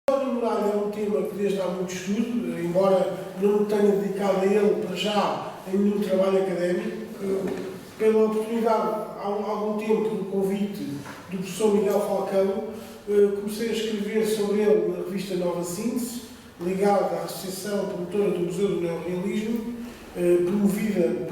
Cidade Moral é um tema que desde há muito estudo, embora não me tenha dedicado a ele para já em nenhum trabalho académico, pela oportunidade, há algum tempo, do convite do professor Miguel Falcão, comecei a escrever sobre ele na revista Nova Síntese, ligada à Associação Promotora do Museu do Neorrealismo, promovida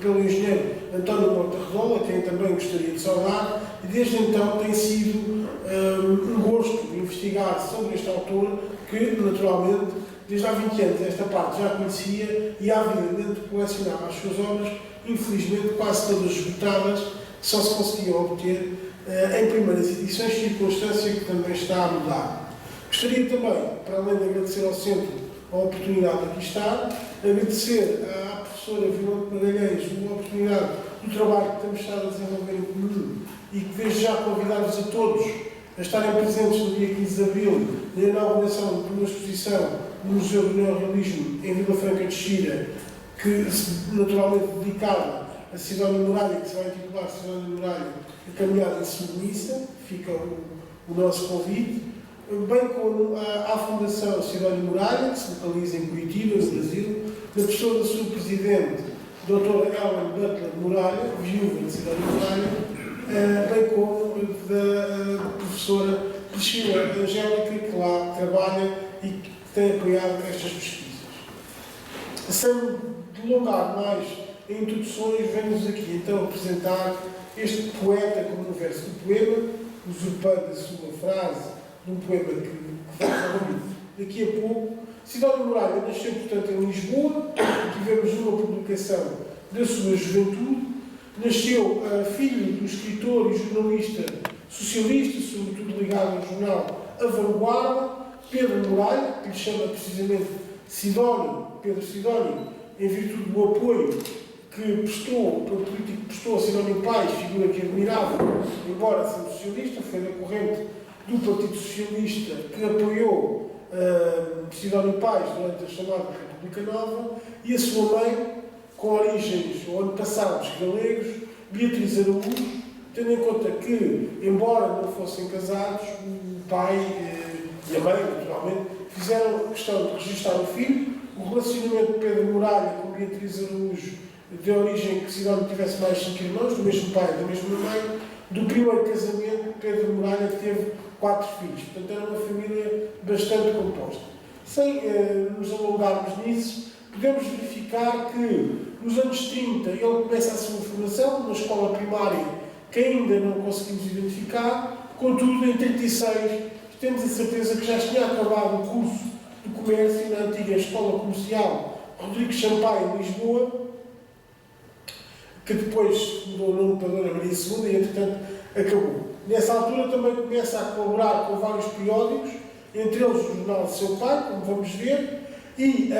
pelo engenheiro António Monte Redola, quem também gostaria de saudar, e desde então tem sido um gosto investigar sobre este autor, que naturalmente, desde há 20 anos, esta parte já conhecia e avidamente colecionava as suas obras, infelizmente quase todas esgotadas, que só se conseguiam obter em primeiras edições, circunstância que também está a mudar. Gostaria também, para além de agradecer ao Centro a oportunidade de aqui estar, agradecer à professora Violante Magalhães a oportunidade do trabalho que temos estado a desenvolver em comum e que desde já convidar-vos a todos a estarem presentes no dia 15 de Abril na inauguração de uma exposição no Museu do Neorrealismo em Vila Franca de Xira, que naturalmente dedicada a Sidónio Muralha, que se vai intitular Sidónio Muralha, a caminhada em submissa, fica o nosso convite, bem como à Fundação Sidónio Muralha, que se localiza em Curitiba, no Brasil, na pessoa da sua presidente, doutora Ellen Butler Muralha, viúva de Sidónio Muralha, bem como da professora Priscila Angélica, que lá trabalha e que tem apoiado estas pesquisas. Sem delongar mais em introduções, venho-vos aqui então apresentar este poeta como no verso do poema, usurpando a sua frase de um poema que vai ouvir daqui a pouco. Sidónio Muralha nasceu, portanto, em Lisboa, tivemos uma publicação da sua juventude. Nasceu filho do escritor e jornalista socialista, sobretudo ligado ao jornal A Vanguarda, Pedro Muralha, que lhe chama precisamente Sidónio, Pedro Sidónio, em virtude do apoio que prestou, pelo político que prestou a Sidónio Pais, figura que admirava, embora sendo socialista, foi da corrente do Partido Socialista que apoiou Sidónio Pais durante a chamada República Nova, e a sua mãe, com origens ou antepassados galegos, Beatriz Araújo, tendo em conta que, embora não fossem casados, o pai e a mãe, naturalmente, fizeram questão de registrar o filho. O relacionamento de Pedro Muralha com Beatriz Araújo de origem que Sidónio tivesse mais 5 irmãos, do mesmo pai e da mesma mãe. Do primeiro casamento, Pedro Muralha teve 4 filhos. Portanto, era uma família bastante composta. Sem nos alongarmos nisso, podemos verificar que nos anos 30 ele começa a sua formação numa escola primária que ainda não conseguimos identificar. Contudo, em 36, temos a certeza que já tinha acabado o curso de comércio na antiga Escola Comercial Rodrigues Sampaio, em Lisboa, que depois mudou o nome para Dona Maria II e, entretanto, acabou. Nessa altura também começa a colaborar com vários periódicos, entre eles o Jornal de Seu Pai, como vamos ver, e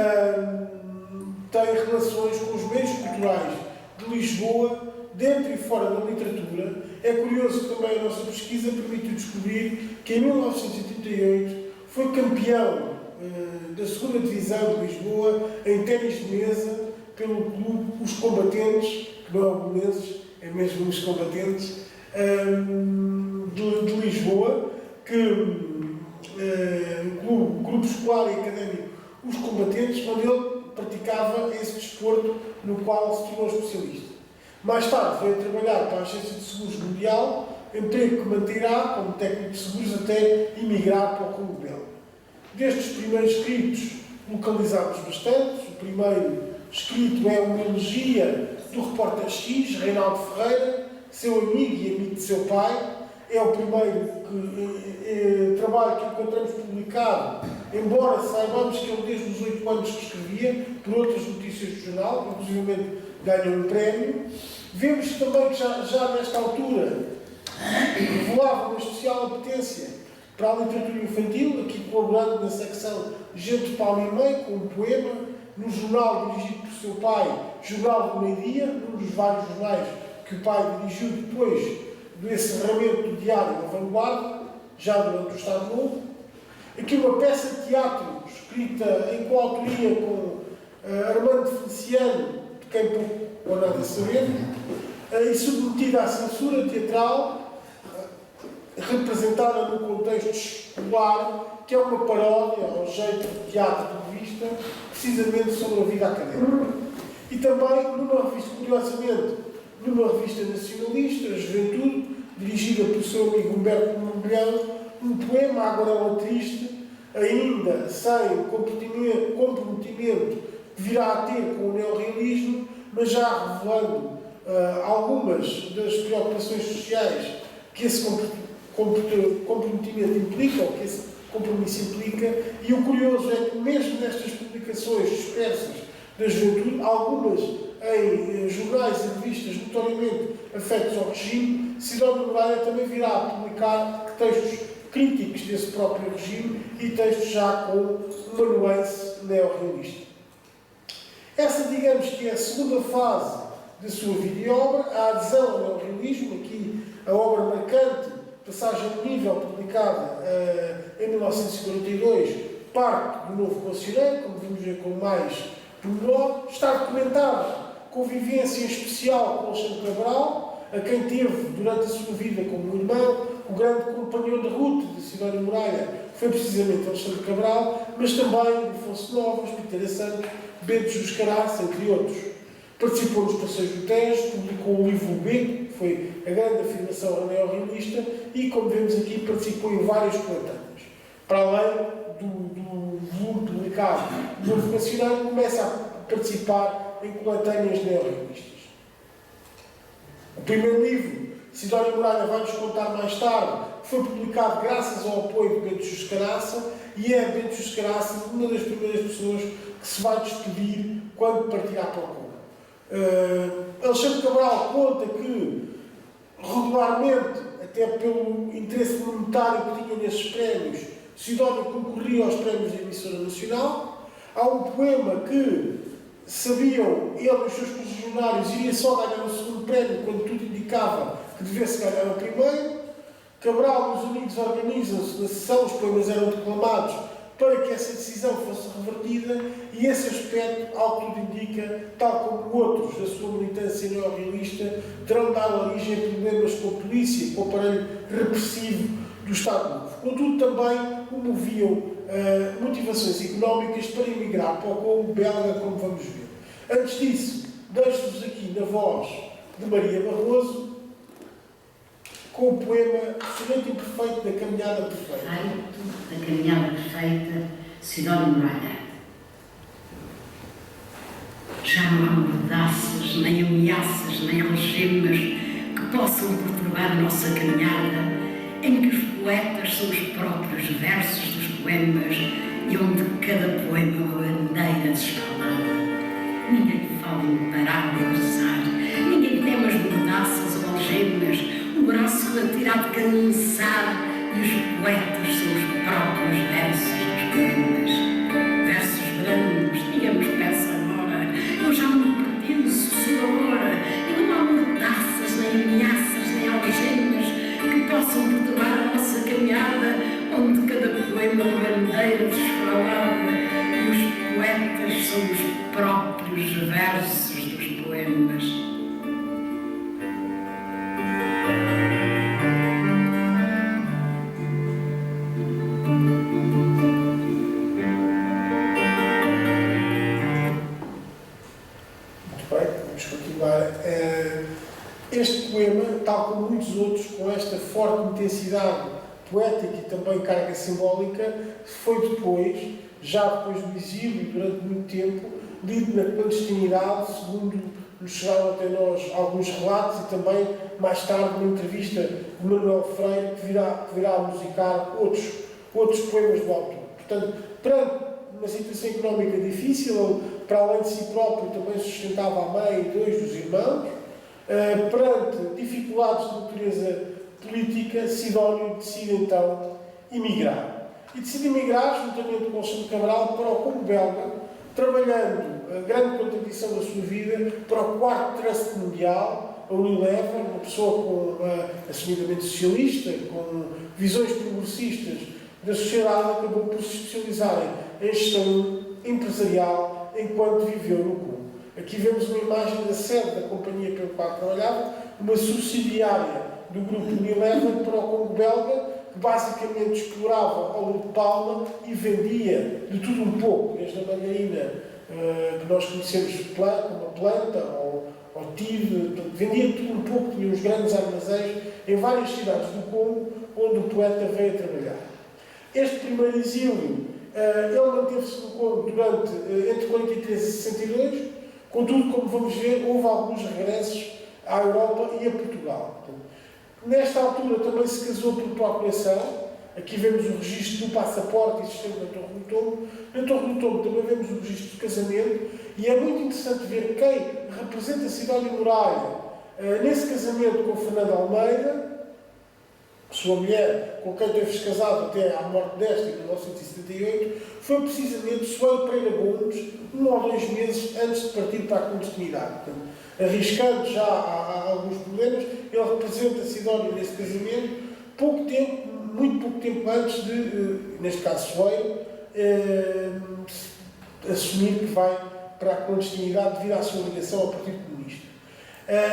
tem relações com os meios culturais de Lisboa, dentro e fora da literatura. É curioso que também a nossa pesquisa permitiu descobrir que em 1938 foi campeão da 2ª Divisão de Lisboa em ténis de mesa pelo clube Os Combatentes, que não é o Belenenses, é mesmo Os Combatentes, de Lisboa, que o grupo escolar e académico Os Combatentes, onde ele praticava esse desporto no qual se tornou especialista. Mais tarde veio trabalhar para a Agência de Seguros Mundial, emprego que manterá como técnico de seguros até emigrar para o Congo Belga. Destes primeiros escritos localizamos bastante. O primeiro escrito é uma elegia do repórter X, Reinaldo Ferreira, seu amigo e amigo de seu pai. É o primeiro trabalho que encontramos publicado, embora saibamos que ele desde os 8 anos que escrevia, por outras notícias do jornal, inclusive ganhou um prémio. Vemos também que já nesta altura revelava uma especial apetência para a literatura infantil, aqui colaborando na secção Gente, Palma e Meio, com um poema, no jornal dirigido por seu pai, Jornal do Meio-Dia, um dos vários jornais que o pai dirigiu depois do encerramento do diário da Vanguarda, já durante o Estado Novo. Aqui uma peça de teatro escrita em coautoria com Armando Feliciano, de quem pouco ou nada sabemos, e submetida à censura teatral, representada no contexto escolar, que é uma paródia ao jeito de teatro de revista, precisamente sobre a vida académica. E também numa revista, curiosamente, numa revista nacionalista, a Juventude, dirigida pelo seu amigo Humberto Montbello, um poema, A Aguarela Triste, ainda sem comprometimento que virá a ter com o neorrealismo, mas já revelando algumas das preocupações sociais que esse comprometimento implica, ou que esse compromisso implica, e o curioso é que mesmo nestas publicações dispersas da Juventude, algumas em jornais e revistas notoriamente afetos ao regime, Sidónio Moreira também virá a publicar textos críticos desse próprio regime e textos já com uma nuance neorrealista. Essa, digamos que é a segunda fase da sua vida e obra, a adesão ao neorrealismo, aqui a obra marcante, Passagem de Nível, publicada em 1942, parte do Novo Conselheiro, como vamos ver com mais pormenor, está documentada convivência especial com Alexandre Cabral, a quem teve durante a sua vida como irmão, o grande companheiro de ruta de Sidónio Moreira foi precisamente Alexandre Cabral, mas também Afonso Novas, Piteira Santos, Bento Jus Caraça, entre outros. Participou nos Passeios do Tejo, publicou o livro Beco, que foi a grande afirmação neorrealista, e, como vemos aqui, participou em várias coletâneas. Para além do volume publicado no Novo Nacional, começa a participar em coletâneas neorrealistas. O primeiro livro, Sidónio Moreira vai-nos contar mais tarde, foi publicado graças ao apoio de Bento Jus Caraça, e é Bento Jus Caraça uma das primeiras pessoas que se vai despedir quando partirá para o Cuba. Alexandre Cabral conta que, regularmente, até pelo interesse monetário que tinha nesses prémios, Sidónio concorria aos prémios da emissora nacional. Há um poema que sabiam, ele e os seus correligionários, iria só ganhar o segundo prémio, quando tudo indicava que devesse ganhar o primeiro. Cabral e os amigos organizam-se na sessão, os poemas eram declamados para que essa decisão fosse revertida, e esse aspecto, ao que tudo indica, tal como outros da sua militância neorrealista, terão dado origem a problemas com a polícia, com o aparelho repressivo do Estado Novo. Contudo, também o moviam motivações económicas para emigrar para o Congo belga, como vamos ver. Antes disso, deixo-vos aqui na voz de Maria Barroso, com o poema Sonete Imperfeito da Caminhada Perfeita. Da Caminhada Perfeita, Sidónio Moreira. Já não há mordaças, nem ameaças, nem algemas que possam perturbar a nossa caminhada, em que os poetas são os próprios versos dos poemas e onde cada poema é uma bandeira descalada. Ninguém fala em parar de avançar, ninguém teme as mordaças ou algemas, o braço a tirar de cansar, e os poetas são os próprios versos dos poemas. Versos brandos, digamos, peça agora, eu já me pertenço, sou agora, e não há mordaças, nem ameaças, nem algemas que possam perturbar a nossa caminhada, onde cada poema é uma bandeira desfralada, e os poetas são os próprios versos dos poemas. Este poema, tal como muitos outros, com esta forte intensidade poética e também carga simbólica, foi depois, já depois do exílio e durante muito tempo, lido na clandestinidade, segundo nos chegaram até nós alguns relatos, e também, mais tarde, uma entrevista de Manuel Freire, que virá a musicar outros poemas do autor. Portanto, perante uma situação económica difícil, ele, para além de si próprio, também sustentava a mãe e dois dos irmãos. Perante dificuldades de natureza política, Sidónio decide então emigrar. E decide emigrar, juntamente com Alexandre Cabral, para o Congo belga, trabalhando a grande contribuição da sua vida para o quarto trust mundial, a Unilever, uma pessoa assumidamente socialista, com visões progressistas da sociedade, acabou por se especializar em gestão empresarial enquanto viveu no Congo. Aqui vemos uma imagem da sede da companhia pelo qual trabalhava, uma subsidiária do grupo Unilever para o Congo belga, que basicamente explorava ao de palma e vendia de tudo um pouco, desde a margarina que nós conhecemos como a planta, ou tive, vendia de tudo um pouco, tinha uns grandes armazéns em várias cidades do Congo, onde o poeta veio a trabalhar. Este primeiro exílio, ele manteve-se no Congo durante entre 43 e 62, contudo, como vamos ver, houve alguns regressos à Europa e a Portugal. Nesta altura também se casou por procuração. Aqui vemos o registro do passaporte existente na Torre do Tombo. Na Torre do Tombo também vemos o registro do casamento, e é muito interessante ver quem representa Sidónio Moraia nesse casamento com Fernando Almeida, sua mulher, com quem teve-se casado até à morte desta, em 1978, foi precisamente Soeiro Pereira Gomes, 1 ou 2 meses antes de partir para a clandestinidade. Portanto, arriscando já há alguns problemas, ele representa Sidónio nesse casamento, muito pouco tempo antes de, neste caso Soeiro, assumir que vai para a clandestinidade devido à sua ligação ao Partido Comunista.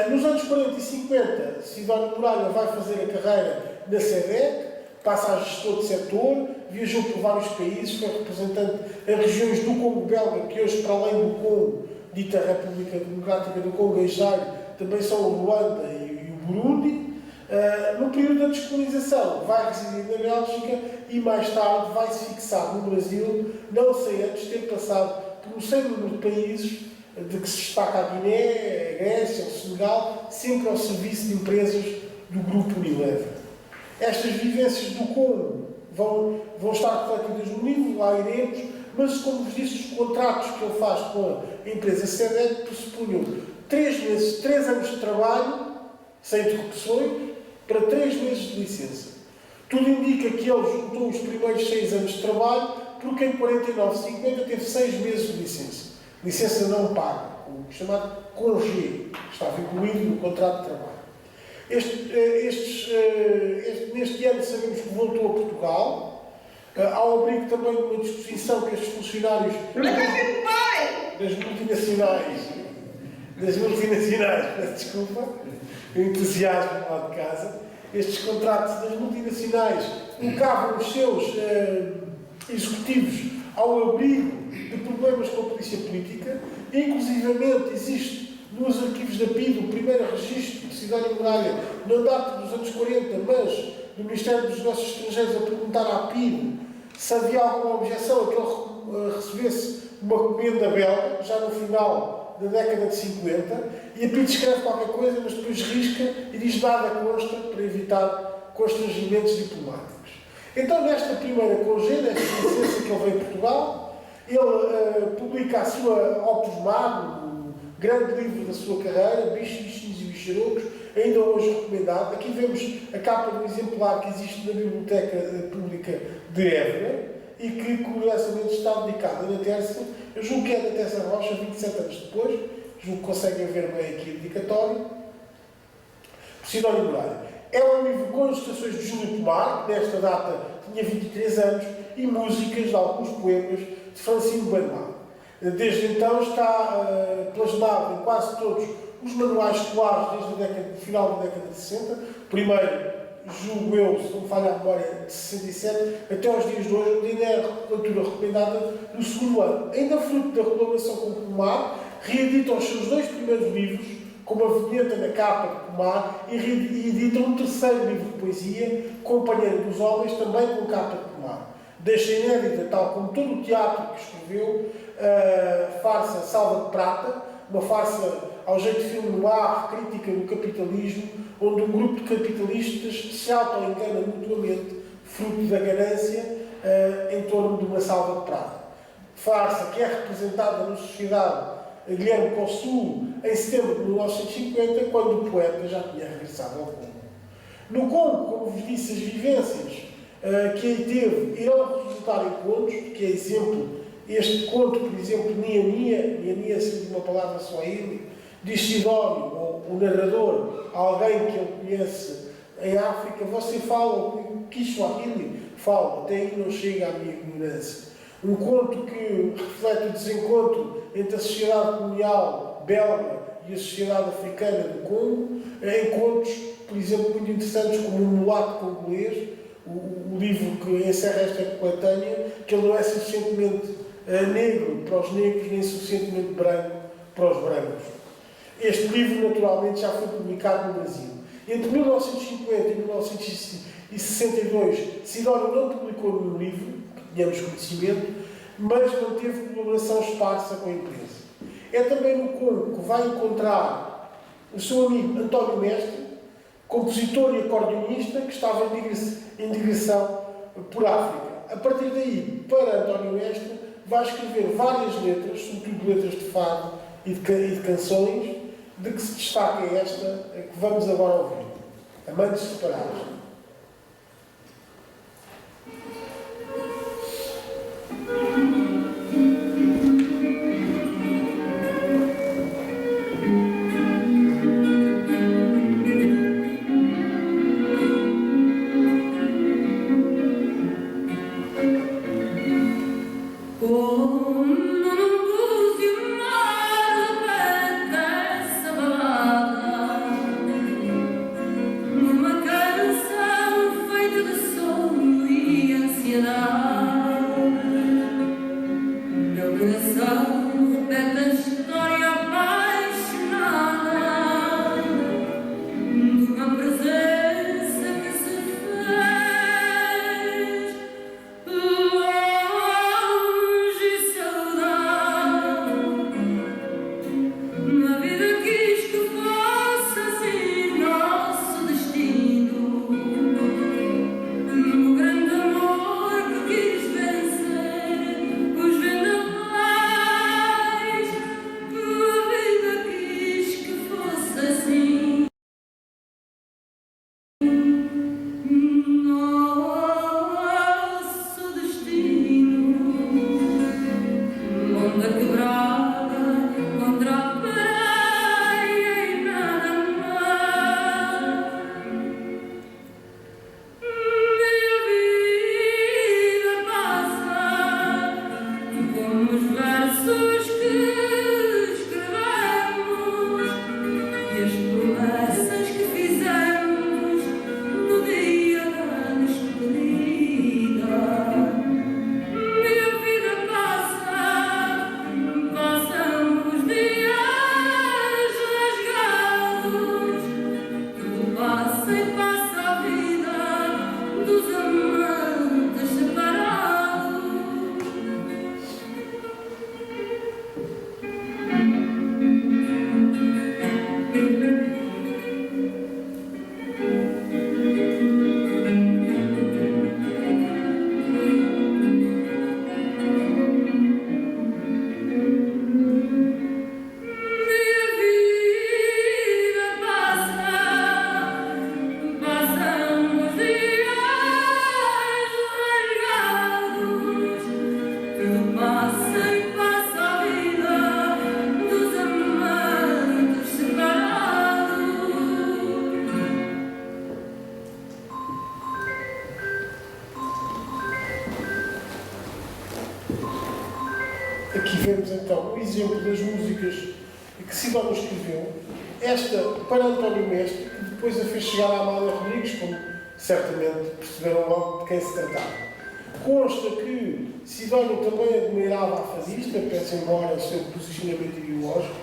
Nos anos 40 e 50, Sidónio Moraia vai fazer a carreira na SEDEC, passa a gestor de setor, viajou por vários países, foi representante em regiões do Congo belga, que hoje, para além do Congo, dita República Democrática do Congo e Zaire, também são o Ruanda e o Burundi. No período da descolonização, vai residir na Bélgica e mais tarde vai se fixar no Brasil, não sei antes de ter passado por um sem número de países, de que se destaca a Guiné, a Grécia, o Senegal, sempre ao serviço de empresas do grupo Unilever. Estas vivências do Congo vão estar refletidas no livro, lá iremos, mas, como vos disse, os contratos que ele faz com a empresa SEDEC pressupunham 3 anos de trabalho, sem interrupções, para 3 meses de licença. Tudo indica que ele juntou os primeiros 6 anos de trabalho, porque em 49-50 teve 6 meses de licença. Licença não paga, o chamado congé, que estava incluído no contrato de trabalho. Neste ano sabemos que voltou a Portugal, ao abrigo também de uma disposição que estes funcionários das multinacionais, peço desculpa, o entusiasmo lá de casa, estes contratos das multinacionais colocavam os seus executivos ao abrigo de problemas com a polícia política. Inclusivamente existe nos arquivos da PIDE o primeiro registro de Sidónio Moraia, não data dos anos 40, mas do Ministério dos Negócios Estrangeiros, a perguntar à PIDE se havia alguma objeção a que ele recebesse uma comenda belga, já no final da década de 50, e a PIDE escreve qualquer coisa, mas depois risca e diz nada consta, para evitar constrangimentos diplomáticos. Então, nesta primeira congê, nesta licença que ele veio a Portugal, ele publica a sua Opus Magnum, o grande livro da sua carreira, Bichos, Bichinhos e Bicharocos, ainda hoje recomendado. Aqui vemos a capa do exemplar que existe na Biblioteca Pública de Évora e que, curiosamente, está dedicada na Terça. Eu julgo que é da Terça Rocha, 27 anos depois. Julgo que conseguem ver bem aqui o dedicatório. Por Sidónio Moraia. É um livro com ilustrações de Júlio Pomar, que nesta data tinha 23 anos, e músicas de alguns poemas de Francino Benoit. Desde então está plasmado em quase todos os manuais escolares desde o final da década de 60. Primeiro, julgo eu, se não me falha a memória, de 67, até aos dias de hoje, onde ainda é a leitura recomendada no segundo ano. Ainda fruto da colaboração com o Pomar, reedita os seus 2 primeiros livros, com uma vinheta na capa de Pomar, e edita um terceiro livro de poesia, Companheiro dos Homens, também com capa de Pomar. Deixa inédita, tal como todo o teatro que escreveu, a farsa Salva de Prata, uma farsa ao jeito de filme noir, crítica do capitalismo, onde um grupo de capitalistas se auto-engana mutuamente, fruto da ganância, em torno de uma salva de prata. Farsa que é representada na sociedade Guilherme Consul em setembro de 1950, quando o poeta já tinha regressado ao Congo. No Congo, como vos disse, as vivências que aí teve irão resultar em contos, que é exemplo, este conto, por exemplo, Nia Nia, sendo uma palavra só ele, diz Sidónio, ou o narrador, alguém que ele conhece em África, você fala o Kiswahili, fala, até aí não chega à minha ignorância. Um conto que reflete o desencontro entre a sociedade colonial belga e a sociedade africana do Congo, em contos, por exemplo, muito interessantes como o Mulato Congolês, o livro que encerra esta coletânea, que ele não é suficientemente negro para os negros, nem suficientemente branco para os brancos. Este livro, naturalmente, já foi publicado no Brasil. Entre 1950 e 1962, Sidónio não publicou nenhum livro, que tenhamos conhecimento, mas manteve colaboração esparsa com a imprensa. É também no Congo que vai encontrar o seu amigo António Mestre, compositor e acordeonista, que estava em digressão por África. A partir daí, para António Mestre, vai escrever várias letras, sobretudo letras de fado e de canções, de que se destaca esta, que vamos agora ouvir. Amantes Separados. Aqui vemos então o exemplo das músicas que Sidónio escreveu. Esta para António Mestre, que depois a fez chegar à Amália Rodrigues, como certamente perceberam logo de quem se tratava. Consta que Sidónio também admirava a fadista, pese embora o seu posicionamento ideológico,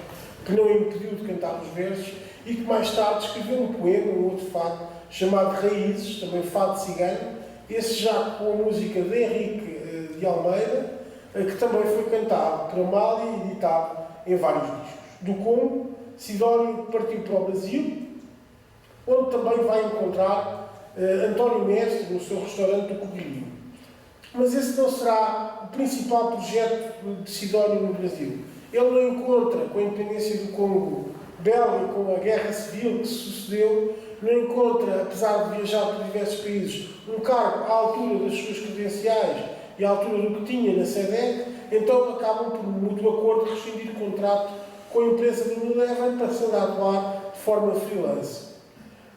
que não impediu de cantar os versos, e que mais tarde escreveu um poema, um outro fado, chamado Raízes, também fado cigano, esse já com a música de Henrique de Almeida, que também foi cantado por Amália e editado em vários discos. Do Congo, Sidónio partiu para o Brasil, onde também vai encontrar António Mestre no seu restaurante do Coguilhinho. Mas esse não será o principal projeto de Sidónio no Brasil. Ele não encontra, com a independência do Congo belga, com a guerra civil que se sucedeu, não encontra, apesar de viajar por diversos países, um cargo à altura das suas credenciais e à altura do que tinha na SEDEC, então acabam por mútuo acordo rescindir o contrato com a empresa do Unilever, passando a atuar de forma freelance.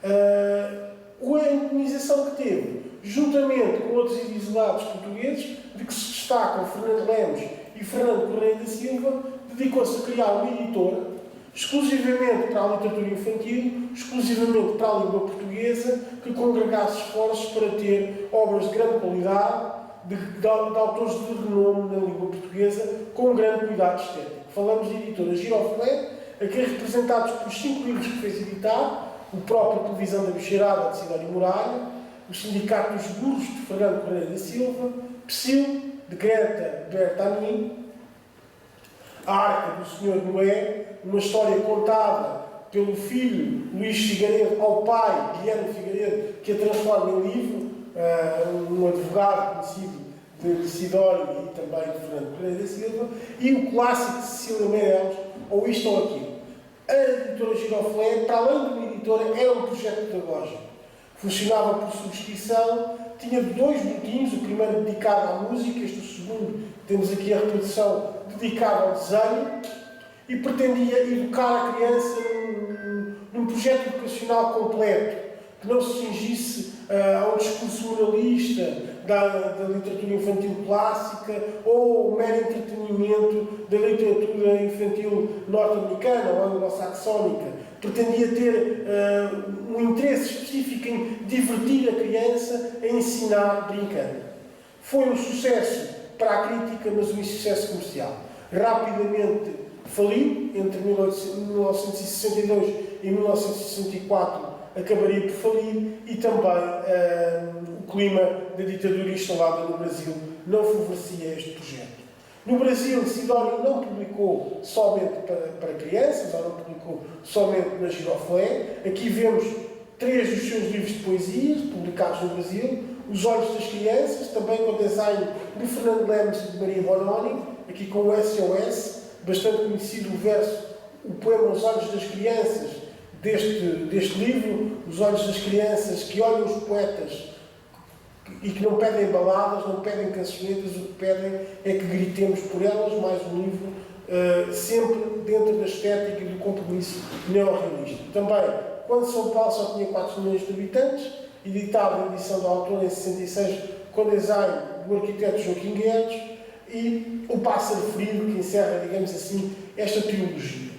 A indemnização que teve, juntamente com outros exilados portugueses, de que se destacam Fernando Lemos e Fernando Correia da Silva, dedicou-se a criar uma editora exclusivamente para a literatura infantil, exclusivamente para a língua portuguesa, que congregasse esforços para ter obras de grande qualidade, de autores de renome na língua portuguesa, com grande cuidado estético. Falamos de editora Giroflé, aqui representados por 5 livros que fez editar, o próprio Televisão da Bicharada, de Sidónio Muralha, o Sindicato dos Burros, de Fernando Correia da Silva, Psyll, de Greta Bertani, A Arca do Senhor Noé, uma história contada pelo filho Luís Figueiredo ao pai Guilherme Figueiredo, que a transforma em livro, um advogado conhecido de Sidónio e também de Fernando Correia da Silva, e o clássico de Cecília Meirelles, ou Isto ou Aquilo. A editora Giroflé, para além de uma editora, era um projeto pedagógico. Funcionava por subscrição, tinha 2 boletins, o primeiro dedicado à música, este o segundo, temos aqui a reprodução dedicada ao desenho, e pretendia educar a criança num projeto educacional completo, que não se cingisse a um discurso moralista da literatura infantil clássica ou o mero entretenimento da literatura infantil norte-americana ou anglo-saxónica. Pretendia ter um interesse específico em divertir a criança, a ensinar brincando. Foi um sucesso para a crítica, mas um insucesso comercial. Rapidamente faliu, entre 1962 e 1964 acabaria por falir, e também o clima da ditadura instalada no Brasil não favorecia este projeto. No Brasil, Sidónio não publicou somente para crianças, ou não publicou somente na Giroflé. Aqui vemos 3 dos seus livros de poesias, publicados no Brasil: Os Olhos das Crianças, também com design de Fernando Lemos e de Maria Bononi, aqui com o SOS, bastante conhecido o poema Os Olhos das Crianças, deste livro, Os Olhos das Crianças que olham os poetas e que não pedem baladas, não pedem cançonetas, o que pedem é que gritemos por elas. Mais um livro sempre dentro da estética e do compromisso neorrealista. Também, quando São Paulo só tinha 4 milhões de habitantes, editado a edição do autor em 66, com design do arquiteto Joaquim Guedes, e O Pássaro Ferido, que encerra, digamos assim, esta trilogia.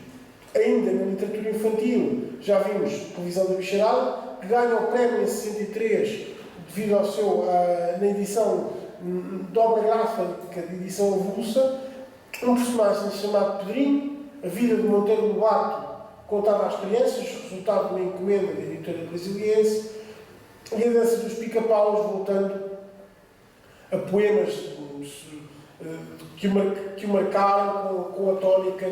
Ainda na literatura infantil, já vimos Televisão da Bicharada, que ganha o prémio em 63, devido ao seu, na edição de obra gráfica de edição avulsa, um personagem chamado Pedrinho, a vida de Monteiro Lobato, contada às crianças, resultado de uma encomenda da editora brasiliense, e a dança dos pica-paus, voltando a poemas que o marcaram com a tónica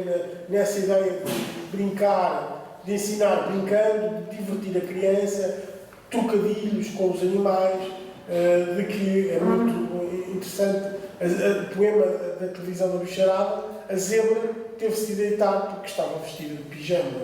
nessa ideia de brincar, de ensinar brincando, de divertir a criança, trocadilhos com os animais, de que é muito interessante o poema da Televisão da Bicharada. A zebra teve-se de deitar porque estava vestida de pijama.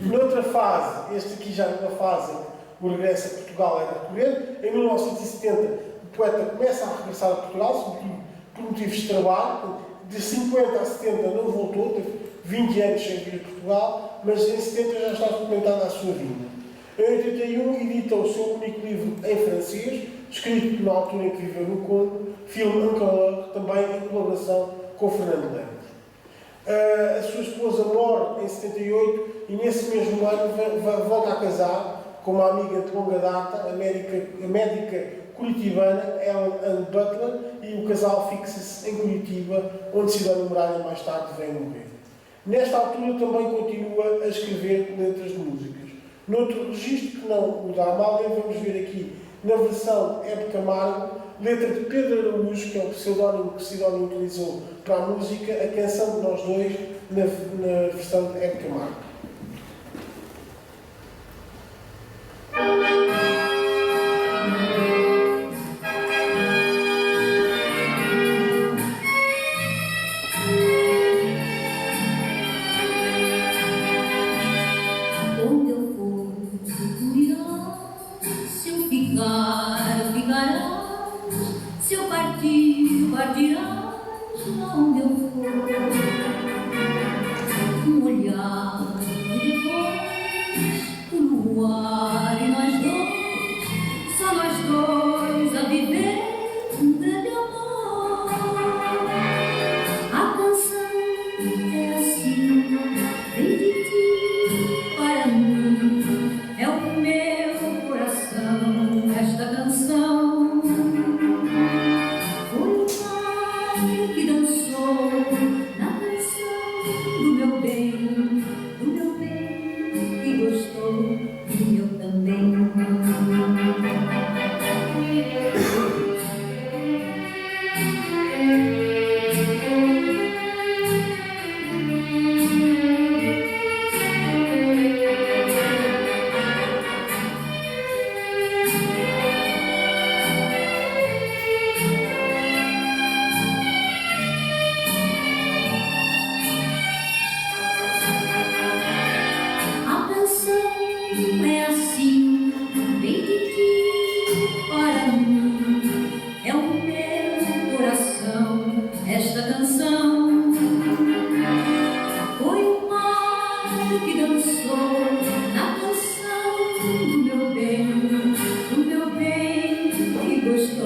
Noutra fase, este aqui já numa fase em que o regresso a Portugal era recorrente, em 1970 o poeta começa a regressar a Portugal, sobretudo por motivos de trabalho. De 50 a 70 não voltou, teve 20 anos sem vir a Portugal, mas em 70 já está documentada a sua vinda. Em 81 edita o seu único livro em francês, escrito na altura em que viveu no Congo, filme Encore, também em colaboração com Fernando Lemos. A sua esposa morre em 78 e nesse mesmo ano volta a casar com uma amiga de longa data, a médica curitibana Ellen Ann Butler, e o casal fixa-se em Curitiba, onde Sidónio Muralha mais tarde vem morrer. Nesta altura também continua a escrever letras de músicas. Noutro registro que não o da Amália, vamos ver aqui na versão Hebe Camargo, letra de Pedro Araújo, que é o pseudónimo que Sidónio utilizou para a música, a canção de Nós Dois, na versão de Hebe Camargo. Onde eu for, tu irás, se eu ficar, ficarás, se eu partir, partirás, onde eu for. Um olhar e depois, o luar e nós dois, só nós dois a viver um grande amor. A canção é assim, vem de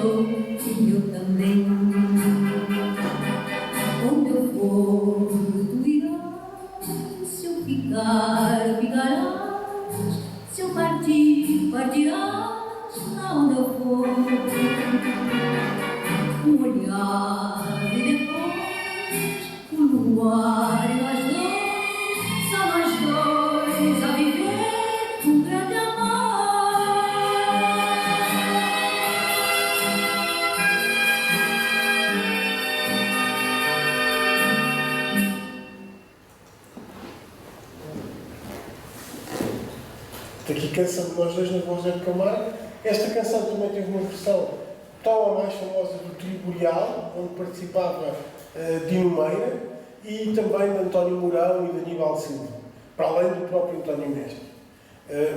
gostou e eu também. Onde eu for, tu irás. Se eu ficar, ficarás. Se eu partir, partirás. Aonde eu for, um olhar e depois o luar e nós dois, só nós dois a viver um grande amor. Daqui canção de nós dois na voz de Camargo. Esta canção também teve uma versão tão a mais famosa do Trio Boreal, onde participava Dino Meira e também de António Mourão e de Aníbal Silva, para além do próprio António Mestre.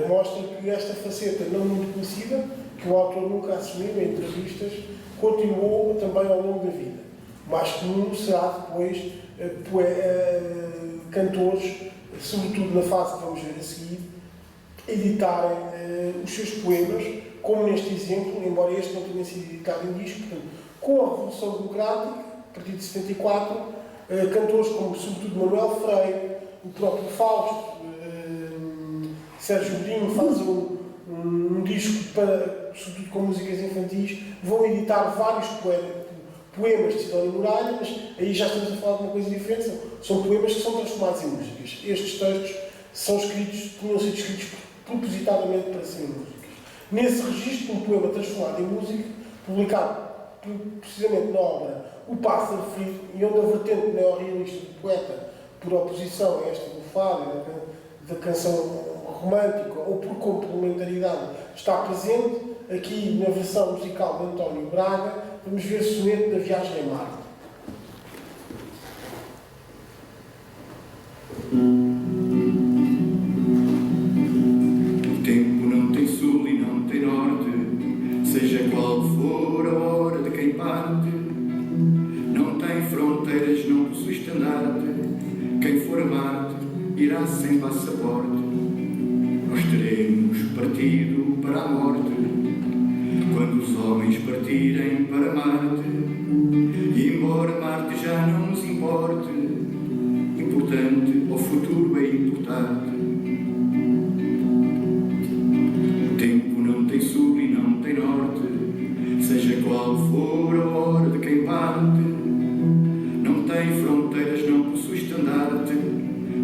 Mostra que esta faceta não muito conhecida, que o autor nunca assumiu em entrevistas, continuou também ao longo da vida. Mais comum será depois cantores, sobretudo na fase que vamos ver a seguir, editarem os seus poemas, como neste exemplo, embora este não tenha sido editado em disco. Portanto, com a Revolução Democrática, a partir de 74, cantores como, sobretudo, Manuel Freire, o próprio Fausto, Sérgio Godinho faz um disco, sobretudo com músicas infantis, vão editar vários poemas de Sidónio Muralha, mas aí já estamos a falar de uma coisa diferente. São poemas que são transformados em músicas. Estes textos tinham sido escritos propositadamente para serem músicas. Nesse registro, um poema transformado em música, publicado precisamente na obra O Pássaro Ferido, e onde a vertente neorrealista do poeta, por oposição a esta do fado, da canção romântica, ou por complementaridade, está presente. Aqui na versão musical de António Braga, vamos ver Soneto da Viagem a Marte. O tempo não tem sul e não tem norte, seja qual for a hora de quem parte. Não tem fronteiras, não possui estandarte. Quem for a Marte irá sem passaporte. Nós teremos partido para a morte quando os homens partirem para Marte. E embora Marte já não nos importe, importante ao futuro é importante. O tempo não tem sul e não tem norte, seja qual for a hora de quem parte. Não tem fronteiras, não possui estandarte.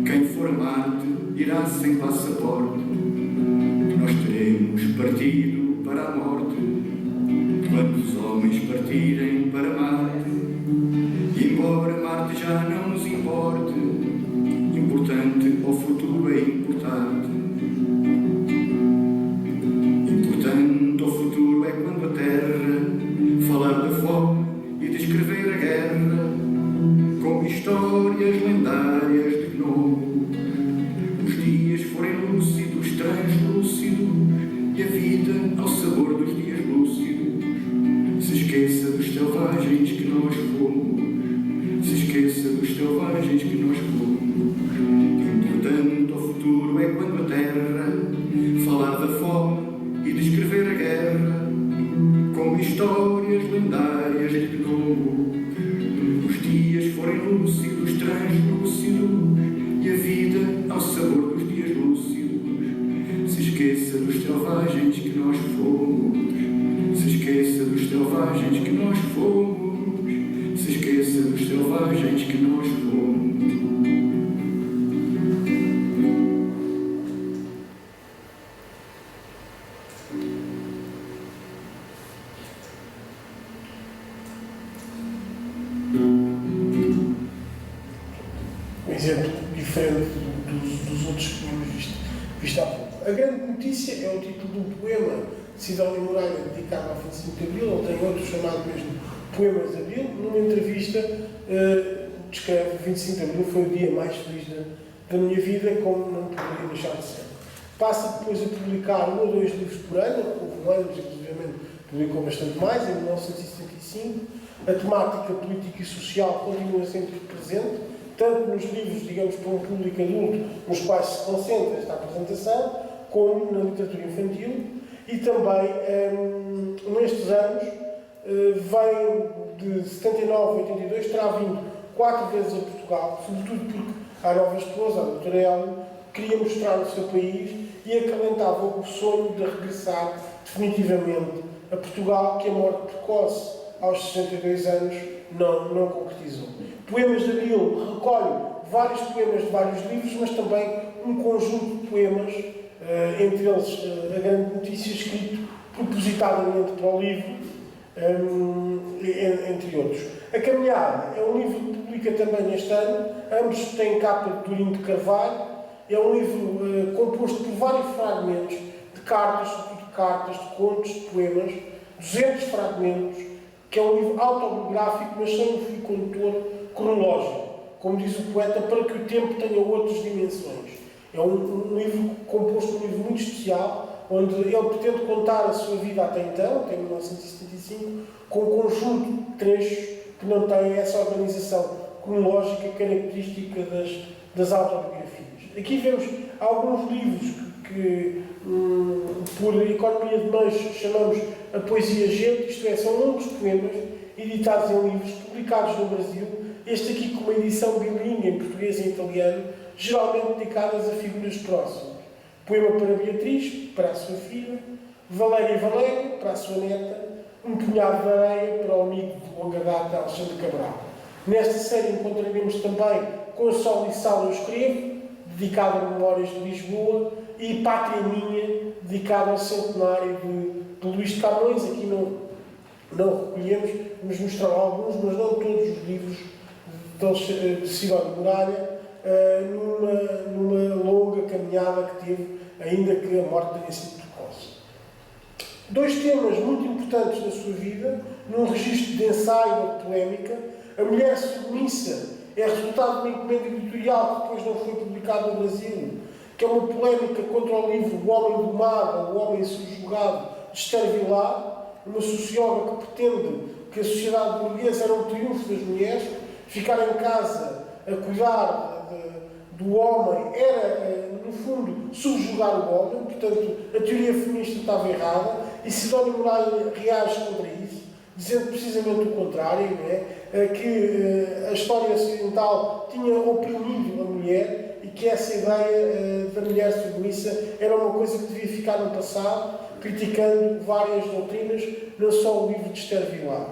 Quem for a Marte irá sem passaporte. Nós teremos partido para a morte quando os homens partirem para Marte. E embora Marte já não nos importe, importante ao futuro é importante. Importante ao futuro é quando a Terra falar da fome e descrever a guerra com histórias lendárias de Gnomo. Os dias forem lúcidos, translúcidos, e a vida ao sabor dos dias lúcidos. Se esqueça dos selvagens que nós fomos, se esqueça dos selvagens que nós fomos. Importante ao futuro é quando a Terra falar da fome e descrever a guerra com histórias lendárias de Gnomo. Os dias forem lúcidos, translúcidos, e a vida ao sabor dos dias lúcidos. Se esqueça dos selvagens que nós fomos, se esqueça dos selvagens que nós fomos, se esqueça dos selvagens que nós fomos. Um exemplo diferente dos outros que tínhamos visto há pouco. A grande notícia é o título de um poema de Sidónio Moreira dedicado ao 25 de Abril. Ele tem outro chamado mesmo Poemas de Abril. Numa entrevista descreve que 25 de Abril foi o dia mais feliz da minha vida, como não poderia deixar de ser. Passa depois a publicar 1 ou 2 livros por ano, houve anos, inclusive publicou bastante mais, em 1975. A temática política e social continua sempre presente, tanto nos livros, digamos, para um público adulto, nos quais se concentra esta apresentação, como na literatura infantil. E também, nestes anos, vem de 79 a 82, terá vindo 4 vezes a Portugal, sobretudo porque a nova esposa, a doutora Hélio, queria mostrar o seu país e acalentava o sonho de regressar definitivamente a Portugal, que a morte precoce aos 62 anos não concretizou. Poemas de Abril recolhe vários poemas de vários livros, mas também um conjunto de poemas, entre eles A Grande Notícia, escrito propositadamente para o livro, entre outros. A Caminhada é um livro que publica também este ano, ambos têm capa de Turim de Carvalho. É um livro composto por vários fragmentos de cartas, sobretudo de cartas, de contos, de poemas, 200 fragmentos, que é um livro autobiográfico, mas sem um fio condutor cronológico, como diz o poeta, para que o tempo tenha outras dimensões. É um livro composto, um livro muito especial, onde ele pretende contar a sua vida até então, até 1975, com um conjunto de trechos que não têm essa organização cronológica característica das autobiografias. Aqui vemos alguns livros que por economia de meios, chamamos a poesia gente, isto é, são longos poemas editados em livros, publicados no Brasil, este aqui com uma edição bilingue em português e italiano, geralmente dedicadas a figuras próximas. Poema para Beatriz, para a sua filha, Valéria e Valério, para a sua neta, um punhado de areia para o amigo de longa data, Alexandre Cabral. Nesta série encontraremos também Com o Sol e Sal Eu Escrevo, dedicado a Memórias de Lisboa, e Pátria Minha, dedicado ao centenário de Luís de Camões. Aqui não recolhemos, vamos mostrar alguns, mas não todos os livros de Sidónio Muralha, numa longa caminhada que teve, ainda que a morte tenha sido precoce. 2 temas muito importantes na sua vida, num registro de ensaio ou de polémica. A Mulher Submissa é resultado de uma encomenda editorial que depois não foi publicada no Brasil, que é uma polémica contra o livro O Homem Domado ou O Homem Subjugado, de Esther Vilar, uma socióloga que pretende que a sociedade burguesa era um triunfo das mulheres, ficar em casa a cuidar do homem era, no fundo, subjugar o homem. Portanto, a teoria feminista estava errada e Sidónio Muralha reage contra isso, dizendo precisamente o contrário, não é? Que a história ocidental tinha oprimido a mulher e que essa ideia da mulher submissa era uma coisa que devia ficar no passado, criticando várias doutrinas, não só o livro de Esther Vilar.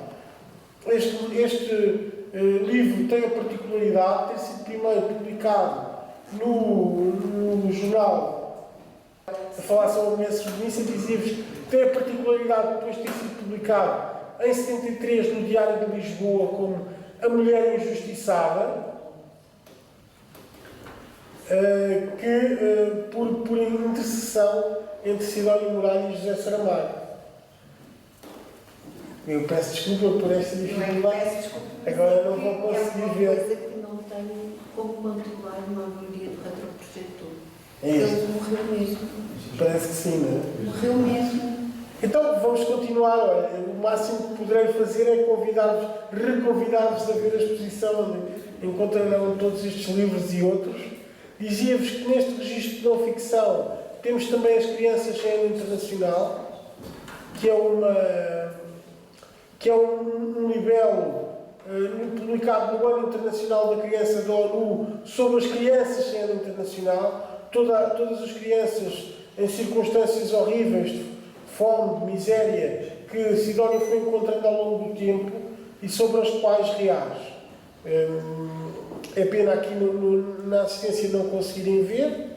Este livro tem a particularidade de ter sido primeiro publicado no jornal a falar sobre a mulher submissa. Dizia-vos que tem a particularidade de depois ter sido publicado em 73 no Diário de Lisboa como A Mulher Injustiçada, por intercessão entre Sidónio Muralha e José Saramago. Eu peço desculpa por esta dificuldade. Agora não vou conseguir ver. É uma coisa que não tenho como controlar uma maioria do retroprojetor. É isso. Ele morreu mesmo. Parece que sim, não é? Morreu mesmo. Então vamos continuar. Olha, o máximo que poderei fazer é reconvidar-vos a ver a exposição onde encontrarão todos estes livros e outros. Dizia-vos que neste registro de não ficção temos também As Crianças sem Ano Internacional, que é um libelo publicado no Ano Internacional da Criança da ONU sobre as crianças sem ano internacional, todas as crianças em circunstâncias horríveis, de fome, de miséria, que Sidónio foi encontrando ao longo do tempo e sobre as quais reage. É pena aqui na assistência não conseguirem ver.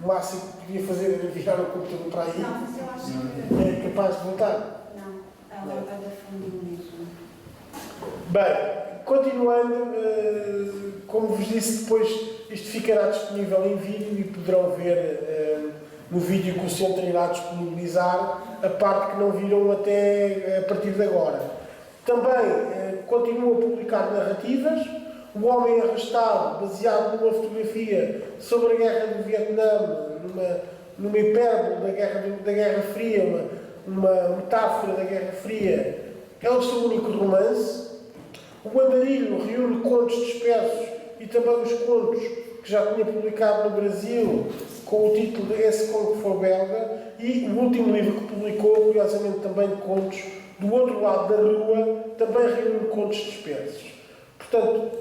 O máximo que podia fazer era virar o computador para aí. Não, mas eu acho que... É capaz de voltar? Não, ela vai dar fundo mesmo. Bem, continuando, como vos disse, depois isto ficará disponível em vídeo e poderão ver no vídeo que o Centro irá disponibilizar a parte que não viram até a partir de agora. Também continua a publicar narrativas. O Homem Arrastado, baseado numa fotografia sobre a Guerra do Vietnã, numa hipérbole da Guerra Fria, uma metáfora da Guerra Fria, é o seu único romance. O Andarilho reúne contos dispersos e também os contos que já tinha publicado no Brasil, com o título de Esse Conto For Belga, e o último livro que publicou, curiosamente também de contos, do outro lado da rua também reúne contos dispersos. Portanto,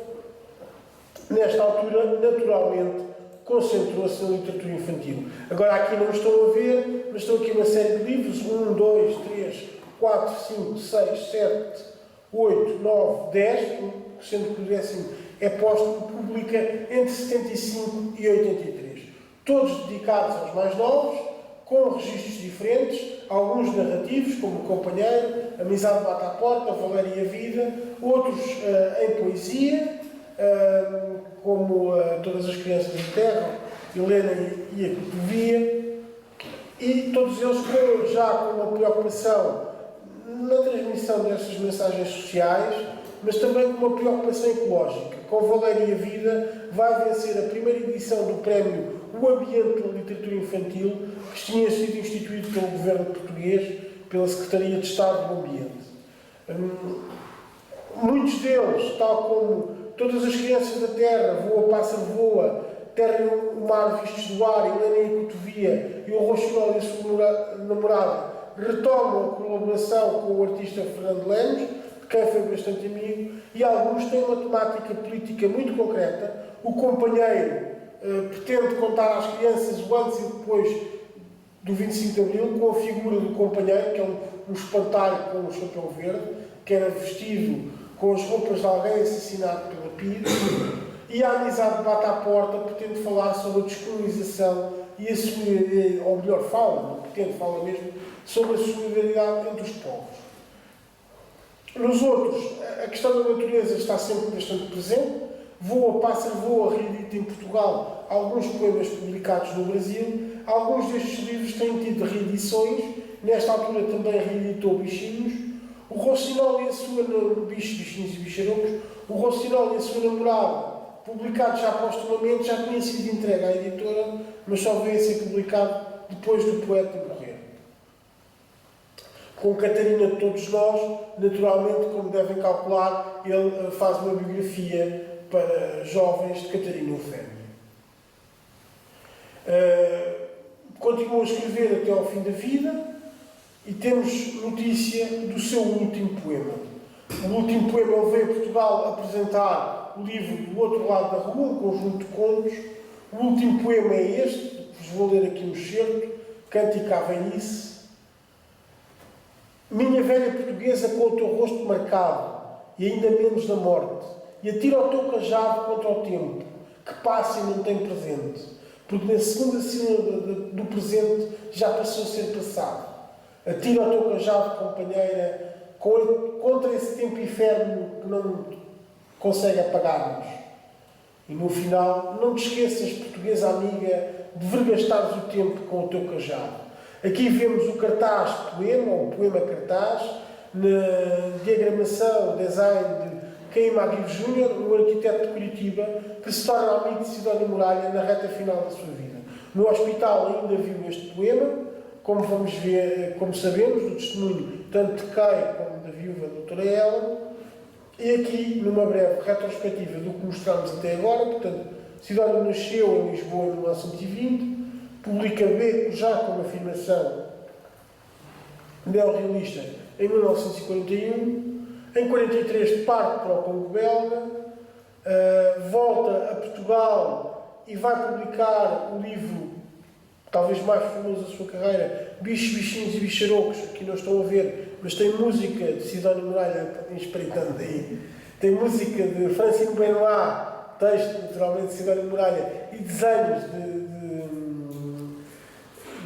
nesta altura, naturalmente, concentrou-se na literatura infantil. Agora aqui não estão a ver, mas estão aqui uma série de livros, 1, 2, 3, 4, 5, 6, 7, 8, 9, 10, sendo que o 10º é póstumo, publica entre 75 e 83. Todos dedicados aos mais novos, com registros diferentes, alguns narrativos, como O Companheiro, Amizade Bate à Porta, Valéria e a Vida, outros em poesia, como Todas as Crianças da Terra, Helena e a Cotovia, e todos eles já com uma preocupação na transmissão destas mensagens sociais, mas também com uma preocupação ecológica. Com Valéria e a Vida vai vencer a primeira edição do prémio O Ambiente da Literatura Infantil, que tinha sido instituído pelo governo português, pela Secretaria de Estado do Ambiente. Muitos deles, tal como Todas as Crianças da Terra, Voa, Pássaro, Voa, Terra e o Mar Vistos do Ar, Helena e a Cotovia e o Roxinol e a Sua Namorada, retomam a colaboração com o artista Fernando Lemos, de quem foi bastante amigo, e alguns têm uma temática política muito concreta. O Companheiro pretende contar às crianças o antes e depois do 25 de Abril, com a figura do Companheiro, que é um espantalho com um chapéu verde, que era vestido com as roupas de alguém assassinado pela PIDE, e a Amizade Bate à Porta pretende falar sobre a descolonização e a solidariedade, ou melhor, fala mesmo, sobre a solidariedade entre os povos. Nos outros, a questão da natureza está sempre bastante presente. Voa, Pássaro, Voa, reedita em Portugal alguns poemas publicados no Brasil. Alguns destes livros têm tido reedições. Nesta altura também reeditou Bichinhos. O Rocinol e a sua Bichinhos e Bicharocos. O Rocinol e a sua namorada, publicado já postumamente, já tinha sido entregue à editora, mas só veio a ser publicado depois do poeta morrer. Com Catarina de Todos Nós, naturalmente, como devem calcular, ele faz uma biografia para jovens de Catarina Eufémia. Continuou a escrever até ao fim da vida e temos notícia do seu último poema. O último poema, ele veio a Portugal apresentar o livro Do Outro Lado da Rua, um conjunto de contos. O último poema é este, vos vou ler aqui um excerto, Cântico à Velhice. Minha velha portuguesa, com o teu rosto marcado, e ainda menos da morte, e atira o teu cajado contra o tempo, que passa e não tem presente, porque na segunda sílaba do presente já passou a ser passado. Atira o teu cajado, companheira, contra esse tempo inferno que não consegue apagar-nos. E no final, não te esqueças, portuguesa amiga, de vergastares o tempo com o teu cajado. Aqui vemos o cartaz poema, ou poema cartaz, na diagramação, design de Caim Aguirre Júnior, um arquiteto de Curitiba, que se torna amigo de Sidónio Muralha na reta final da sua vida. No hospital ainda viu este poema, como vamos ver, como sabemos, do testemunho tanto de Caim como da viúva doutora Ela, e aqui, numa breve retrospectiva do que mostramos até agora, portanto, Sidónio nasceu em Lisboa em 1920, publica Beco já com uma afirmação neorrealista em 1941, em 43 parte para o Congo belga, volta a Portugal e vai publicar o livro talvez mais famoso da sua carreira, Bichos, Bichinhos e Bicharocos. Aqui não estão a ver, mas tem música de Sidónio Muralha, espreitando aí, tem música de Francine Benoit, texto naturalmente de Sidónio Muralha, e desenhos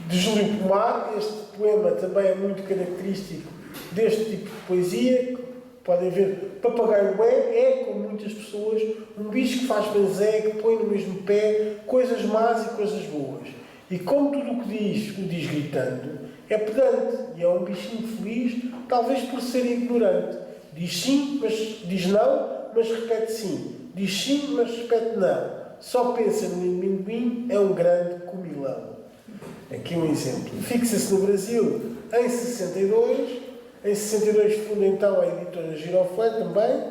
de Júlio Pomar. Este poema também é muito característico deste tipo de poesia. Podem ver, papagaio é, como muitas pessoas, um bicho que faz banzé, que põe no mesmo pé coisas más e coisas boas. E como tudo o que diz, o diz gritando, é pedante e é um bichinho feliz, talvez por ser ignorante. Diz sim, mas diz não, mas repete sim. Diz sim, mas repete não. Só pensa no minguim, é um grande comilão. Aqui um exemplo. Fixa-se no Brasil em 62. Em 62 funda então a editora Giroflé também,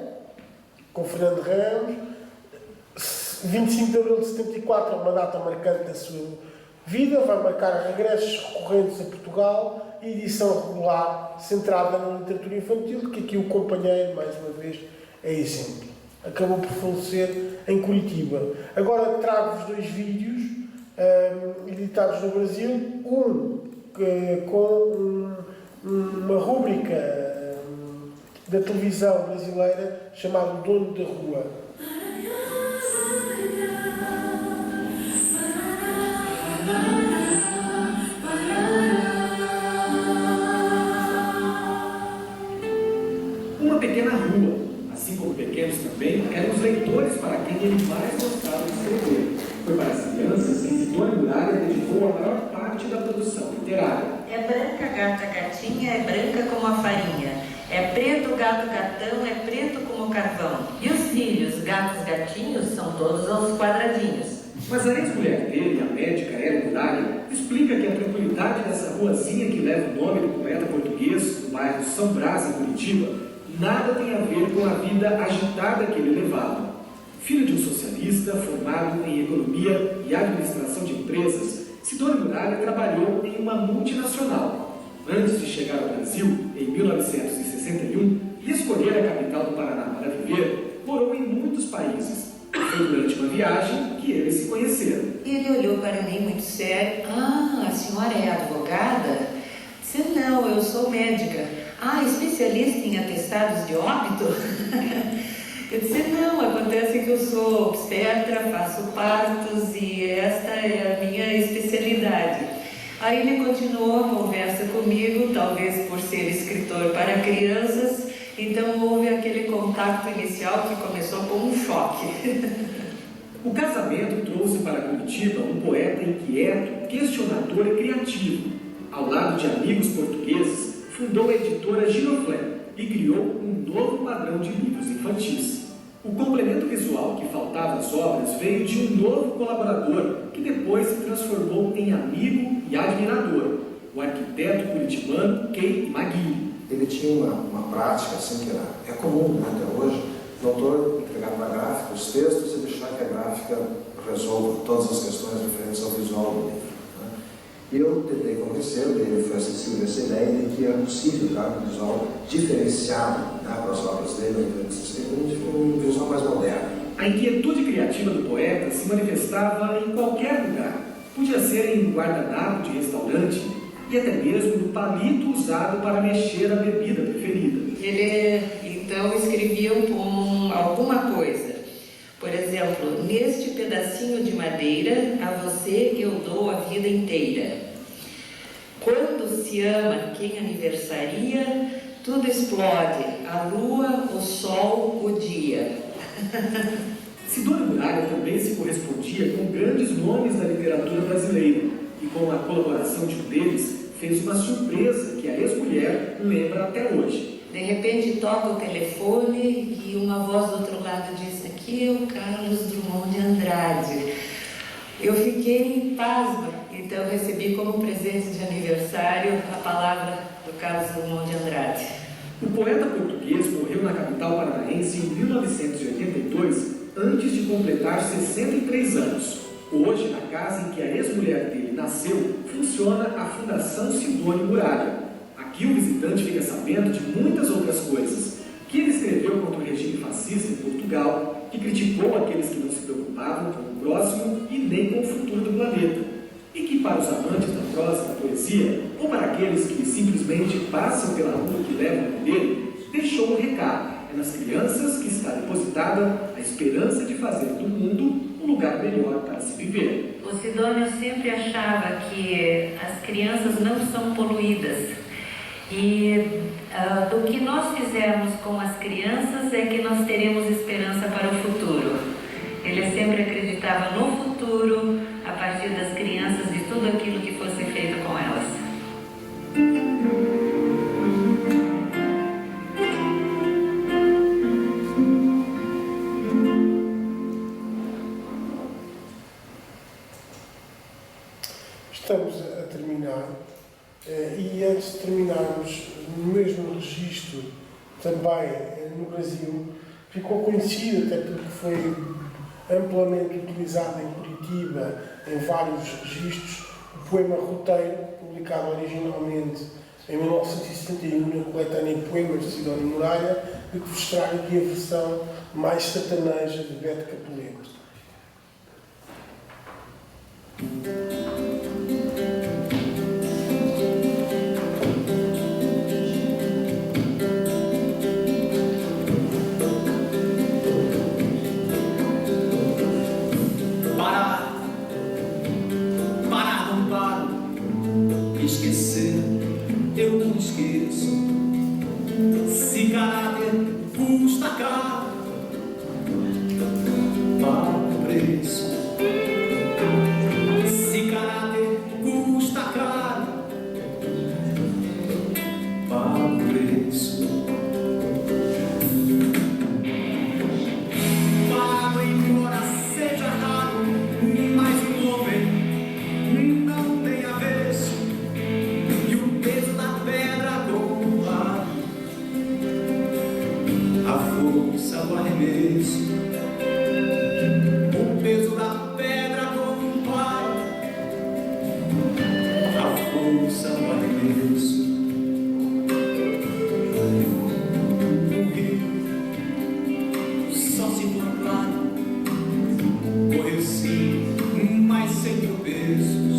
com Fernando Ramos. 25 de abril de 74 é uma data marcante Vida vai marcar regressos recorrentes a Portugal e edição regular centrada na literatura infantil, que aqui o companheiro, mais uma vez, é exemplo. Acabou por falecer em Curitiba. Agora trago-vos 2 vídeos editados no Brasil, com uma rúbrica da televisão brasileira chamada O Dono da Rua. Uma pequena rua, assim como pequenos também, eram os leitores para quem ele mais gostava de escrever. Foi para as crianças que Sidônio Muralha dedicou a maior parte da produção literária. É branca, gata, gatinha, é branca como a farinha. É preto, gato, gatão, é preto como o carvão. E os filhos, gatos, gatinhos, são todos aos quadradinhos. Mas a ex-mulher dele, a médica Hélio Muralha, explica que a tranquilidade dessa ruazinha que leva o nome do poeta português, do bairro São Brás, em Curitiba, nada tem a ver com a vida agitada que ele levava. Filho de um socialista, formado em economia e administração de empresas, Sidônio Muralha trabalhou em uma multinacional. Antes de chegar ao Brasil, em 1961, e escolher a capital do Paraná para viver, morou em muitos países. Foi durante uma viagem que eles se conheceram. Ele olhou para mim muito sério. Ah, a senhora é advogada? Disse, não, eu sou médica. Ah, especialista em atestados de óbito? Eu disse, não, acontece que eu sou obstetra, faço partos e esta é a minha especialidade. Aí ele continuou a conversa comigo, talvez por ser escritor para crianças, então houve aquele contato inicial que começou com um choque. O casamento trouxe para Curitiba um poeta inquieto, questionador e criativo. Ao lado de amigos portugueses, fundou a editora Giroflé e criou um novo padrão de livros infantis. O complemento visual que faltava às obras veio de um novo colaborador, que depois se transformou em amigo e admirador, o arquiteto curitibano Kei Magui. Ele tinha uma prática assim que é comum, né, até hoje, o autor entregar para a gráfica os textos e deixar que a gráfica resolva todas as questões referentes ao visual do livro. Eu tentei convencê-lo, ele foi acessível a essa ideia de que é possível dar um visual diferenciado, né, para as obras dele, um visual mais moderno. A inquietude criativa do poeta se manifestava em qualquer lugar. Podia ser em um guardanapo de restaurante e até mesmo no palito usado para mexer a bebida preferida. Ele, então, escrevia alguma coisa. Por exemplo, neste pedacinho de madeira, a você eu dou a vida inteira. Quando se ama quem aniversaria, tudo explode, a lua, o sol, o dia. Sidônio Muralha também se correspondia com grandes nomes da literatura brasileira e com a colaboração de um deles fez uma surpresa que a ex-mulher lembra até hoje. De repente toca o telefone e uma voz do outro lado diz, aqui é o Carlos Drummond de Andrade. Eu fiquei pasma, então recebi como presente de aniversário a palavra do Carlos Drummond de Andrade. O poeta português morreu na capital paranaense em 1982, antes de completar 63 anos. Hoje, na casa em que a ex-mulher dele nasceu, funciona a Fundação Sidônio Muralha. Aqui o visitante fica sabendo de muitas outras coisas, que ele escreveu contra o regime fascista em Portugal, que criticou aqueles que não se preocupavam com o próximo e nem com o futuro do planeta, e que para os amantes da prosa e da poesia, ou para aqueles que simplesmente passam pela rua que leva o nome dele, deixou um recado. É nas crianças que está depositada a esperança de fazer do mundo um lugar melhor para se viver. O Sidônio sempre achava que as crianças não são poluídas. E do que nós fizermos com as crianças é que nós teremos esperança para o futuro. Ele sempre acreditava no futuro, a partir das crianças, de tudo aquilo que fosse feito com elas. Estamos a terminar. E antes de terminarmos, no mesmo registro, também no Brasil, ficou conhecido, até porque foi amplamente utilizado em Curitiba, em vários registros, o poema Roteiro, publicado originalmente em 1971 na coletânea Poemas de Sidónio Muralha, de que vos trago aqui a versão mais sertaneja de Beto Capulete. Parar, não paro. Esquecer, eu não esqueço. Se caráter custa caro, paga o preço. Se caráter custa caro, paga o preço. Pago, embora seja raro, mas um homem não tem avesso. E o peso da pedra compara a força do arremesso. O peso da pedra compara a força do arremesso. O rio só se for claro, correu sim, mas sem tropeços.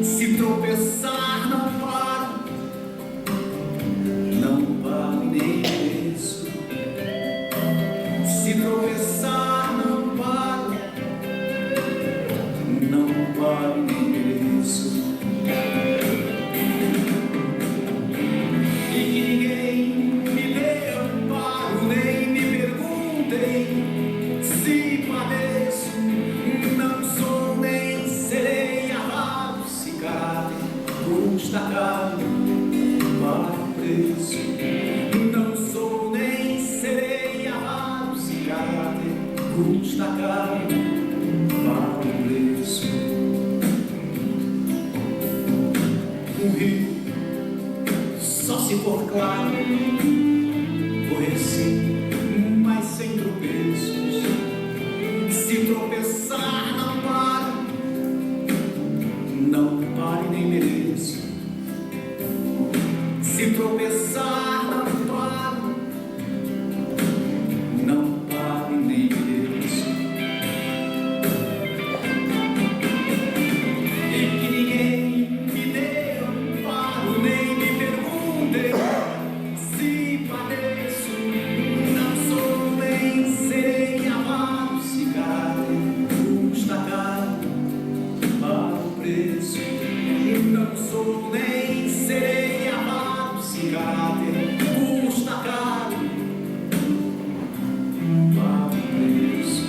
Se tropeçar não para, não para nem isso. Se tropeçar não para, não para nem isso. E que ninguém me dê amparo, nem me perguntem se padeço. Não sou nem serei avaro, se caráter custa caro, paga o preço. Não sou nem serei avaro, se caráter custa caro, paga o preço. O rio só se for claro, correr sim, mas sem tropeços. Se tropeçar não para, não pare nem mereço. Se tropeçar não para, não pare nem mereço. E que ninguém me dê amparo, nem me perguntem se padeço. Não sou nem serei avaro, se caráter custa caro, paga o preço. Não sou nem serei avaro, se caráter custa caro, paga o preço.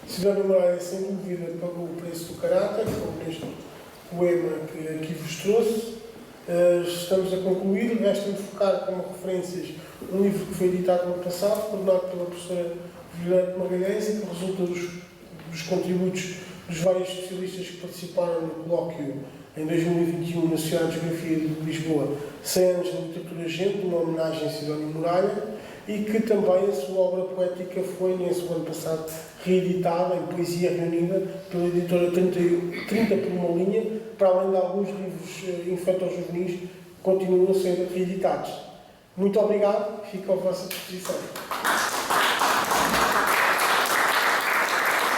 Sidónio Muralha, sem dúvida, pagou o preço do caráter, como neste poema que aqui vos trouxe. Estamos a concluir, resta-me focar como referências um livro que foi editado no ano passado, coordenado pela professora Violeta Magalhães, e que resulta dos contributos dos vários especialistas que participaram no colóquio em 2021 na Sociedade de Geografia de Lisboa, 100 anos de literatura gente, uma homenagem a Sidónio Muralha, e que também a sua obra poética foi, nesse ano passado, reeditada em Poesia Reunida pela editora 30 por uma linha, para além de alguns livros infanto-juvenis que continuam a ser reeditados. Muito obrigado, fico à vossa disposição.